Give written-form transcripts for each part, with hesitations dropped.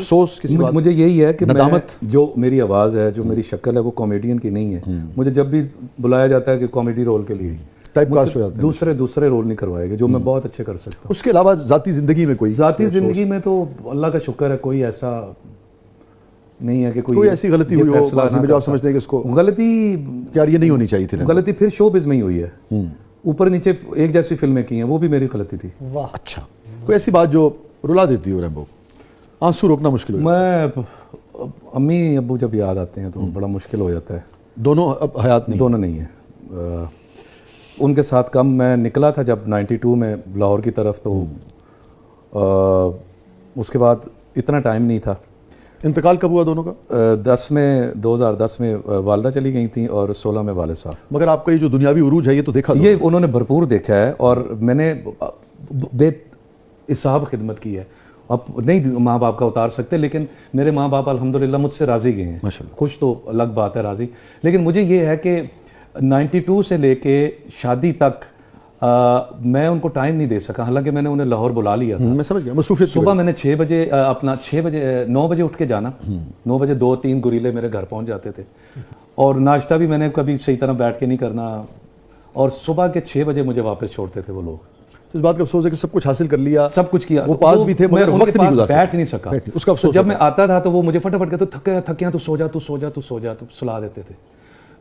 افسوس کسی بات؟ مجھے یہی ہے کہ ندامت؟ جو میری آواز ہے، جو میری شکل ہے، وہ کامیڈین کی نہیں ہے. مجھے جب بھی بلایا جاتا ہے کہ کامیڈی رول کے لیے ٹائپ کاسٹ ہو جاتا ہے. دوسرے رول نہیں کروائے گا جو میں بہت اچھے کر سکتا ہوں. اس کے علاوہ ذاتی زندگی میں کوئی؟ ذاتی زندگی میں تو اللہ کا شکر ہے کوئی ایسا نہیں ہے کہ کوئی ایسی غلطی ہوئی ہو ماضی میں جو آپ سمجھتے ہیں کہ اس کو غلطی یار یہ نہیں ہونی چاہیے تھی؟ غلطی پھر شو بز میں ہی ہوئی ہے. اوپر نیچے ایک جیسی فلمیں کی ہیں، وہ بھی میری غلطی تھی. اچھا، کوئی ایسی بات جو رلا دیتی ہو ریمبو، آنسو روکنا مشکل ہو؟ میں امی ابو جب یاد آتے ہیں تو بڑا مشکل ہو جاتا ہے. دونوں اب حیات نہیں؟ دونوں نہیں ہیں. ان کے ساتھ کم میں نکلا تھا جب 92 میں لاہور کی طرف، تو اس کے بعد اتنا ٹائم نہیں تھا. انتقال کب ہوا دونوں کا؟ 2010 میں والدہ چلی گئی تھیں اور 16 میں والد صاحب. مگر آپ کا یہ جو دنیاوی عروج ہے یہ تو دیکھا؟ یہ انہوں نے بھرپور دیکھا ہے اور میں نے بے حساب خدمت کی ہے. اب نہیں ماں باپ کا اتار سکتے، لیکن میرے ماں باپ الحمدللہ مجھ سے راضی گئے ہیں. خوش تو الگ بات ہے، راضی. لیکن مجھے یہ ہے کہ 92 سے لے کے شادی تک میں ان کو ٹائم نہیں دے سکا، حالانکہ میں نے انہیں لاہور بلا لیا تھا. میں سمجھ گیا، مصروفیت. صبح میں نے 6 بجے 9 بجے اٹھ کے جانا. 9 بجے 2-3 گوریلے میرے گھر پہنچ جاتے تھے، اور ناشتہ بھی میں نے کبھی صحیح طرح بیٹھ کے نہیں کرنا، اور صبح کے 6 بجے مجھے واپس چھوڑتے تھے وہ لوگ. تو اس بات کا افسوس ہے کہ سب کچھ حاصل کر لیا، سب کچھ کیا، وہ پاس بھی تھے مگر وقت نہیں گزار سکے، بیٹھ نہیں سکا. اس کا افسوس. جب میں آتا تھا تو وہ مجھے فٹافٹ کہتے تھکیا تو سو جا، تو سلا دیتے تھے.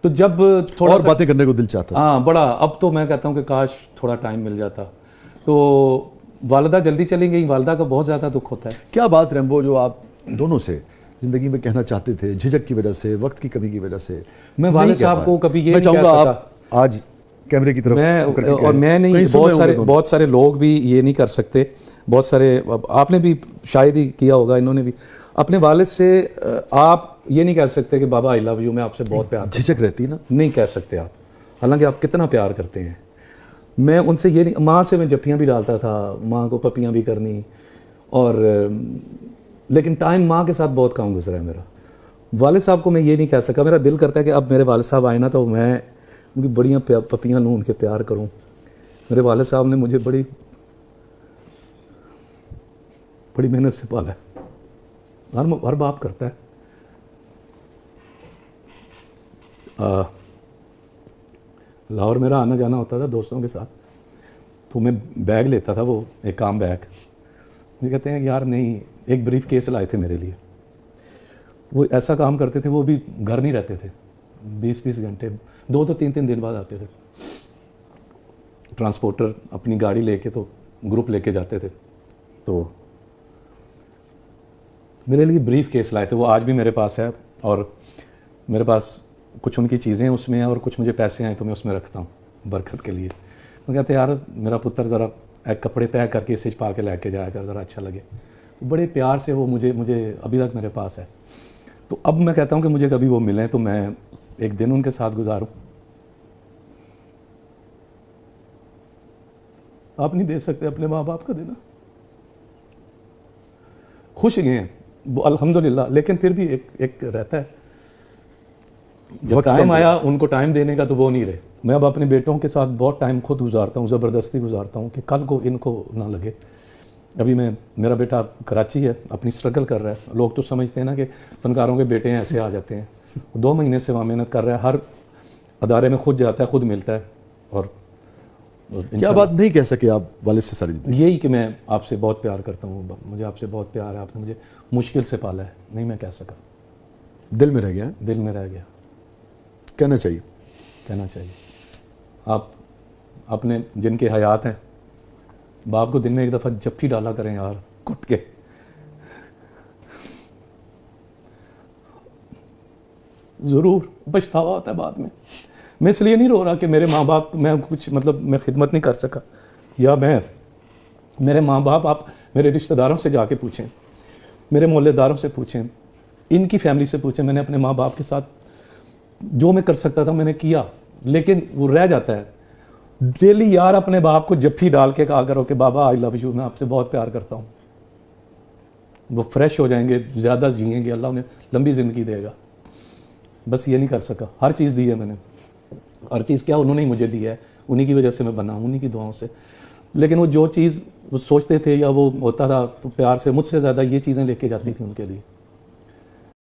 تو جب تھوڑا اور باتیں کرنے کو دل چاہتا تھا. ہاں بڑا. اب تو میں کہتا ہوں کہ کاش تھوڑا ٹائم مل جاتا. تو والدہ جلدی چلی گئی، والدہ کا بہت زیادہ دکھ ہوتا ہے. کیا بات ریمبو جو آپ دونوں سے زندگی میں کہنا چاہتے تھے، جھجک کی وجہ سے، وقت کی کمی کی وجہ سے؟ میں والد صاحب کو کبھی یہ میں نہیں چاہوں کہہ گا سکا. آپ آج کیمرے کی طرف اور میں نہیں، بہت سارے لوگ بھی یہ نہیں کر سکتے. بہت سارے آپ نے بھی شاید ہی کیا ہوگا، انہوں نے بھی اپنے والد سے آپ یہ نہیں کہہ سکتے کہ بابا آئی لو یو، میں آپ سے بہت پیار. جھجک رہتی نا، نہیں کہہ سکتے آپ، حالانکہ آپ کتنا پیار کرتے ہیں. میں ان سے یہ نہیں، ماں سے میں جفیاں بھی ڈالتا تھا، ماں کو پپیاں بھی کرنی، اور لیکن ٹائم ماں کے ساتھ بہت کم گزرا ہے میرا. والد صاحب کو میں یہ نہیں کہہ سکا. میرا دل کرتا ہے کہ اب میرے والد صاحب آئے نا تو میں ان کی بڑیاں پپیاں لوں، ان کے پیار کروں. میرے والد صاحب نے مجھے بڑی محنت سے پالا ہے، ہر باپ کرتا ہے. لاہور میرا آنا جانا ہوتا تھا دوستوں کے ساتھ، تو میں بیگ لیتا تھا، وہ ایک کام بیگ. مجھے کہتے ہیں یار نہیں، ایک بریف کیس لائے تھے میرے لیے. وہ ایسا کام کرتے تھے، وہ بھی گھر نہیں رہتے تھے، 20 گھنٹے، 2-3 دن بعد آتے تھے. ٹرانسپورٹر اپنی گاڑی لے کے تو گروپ لے کے جاتے تھے. تو میرے لیے بریف کیس لائے تھے، وہ آج بھی میرے پاس ہے، اور میرے پاس کچھ ان کی چیزیں اس میں ہیں اور کچھ مجھے پیسے ہیں تو میں اس میں رکھتا ہوں برکت کے لیے. وہ کہتے ہیں یار میرا پتر ذرا ایک کپڑے طے کر کے اسے چھپا کے لے کے جایا کر، ذرا اچھا لگے. بڑے پیار سے وہ مجھے ابھی تک میرے پاس ہے. تو اب میں کہتا ہوں کہ مجھے کبھی وہ ملیں تو میں ایک دن ان کے ساتھ گزاروں. آپ نہیں دے سکتے اپنے ماں باپ کا دینا. خوش گئے ہیں وہ الحمدللہ، لیکن پھر بھی ایک رہتا ہے جب ٹائم آیا ان کو ٹائم دینے کا تو وہ نہیں رہے. میں اب اپنے بیٹوں کے ساتھ بہت ٹائم خود گزارتا ہوں، زبردستی گزارتا ہوں کہ کل کو ان کو نہ لگے. ابھی میرا بیٹا کراچی ہے، اپنی اسٹرگل کر رہا ہے. لوگ تو سمجھتے ہیں نا کہ فنکاروں کے بیٹے ایسے آ جاتے ہیں. 2 مہینے سے وہاں محنت کر رہا ہے، ہر ادارے میں خود جاتا ہے، خود ملتا ہے. اور کیا بات نہیں کہہ سکے آپ والد سے ساری زندگی؟ یہی کہ میں آپ سے بہت پیار کرتا ہوں، مجھے آپ سے بہت پیار ہے، آپ نے مجھے مشکل سے پالا ہے. نہیں میں کہہ سکا، دل میں رہ گیا. دل میں رہ گیا. کہنا چاہیے. آپ اپنے جن کے حیات ہیں باپ کو دن میں ایک دفعہ جپھی ڈالا کریں یار، کٹ کے. ضرور پچھتاوا ہوتا ہے بعد میں. میں اس لیے نہیں رو رہا کہ میرے ماں باپ میں کچھ میں خدمت نہیں کر سکا، یا میرے ماں باپ، آپ میرے رشتہ داروں سے جا کے پوچھیں، میرے محلے داروں سے پوچھیں، ان کی فیملی سے پوچھیں. میں نے اپنے ماں باپ کے ساتھ جو میں کر سکتا تھا میں نے کیا، لیکن وہ رہ جاتا ہے. ڈیلی یار اپنے باپ کو جپھی ڈال کے کہا کرو کہ بابا آئی لو یو، میں آپ سے بہت پیار کرتا ہوں. وہ فریش ہو جائیں گے، زیادہ جئیں گے، اللہ انہیں لمبی زندگی دے گا. بس یہ نہیں کر سکا. ہر چیز دی ہے میں نے، ہر چیز کیا انہوں نے ہی مجھے دی ہے، انہی کی وجہ سے میں بنا ہوں، انہی کی دعاؤں سے. لیکن وہ جو چیز وہ سوچتے تھے یا وہ ہوتا تھا تو پیار سے مجھ سے زیادہ یہ چیزیں لے کے جاتی تھیں ان کے لیے.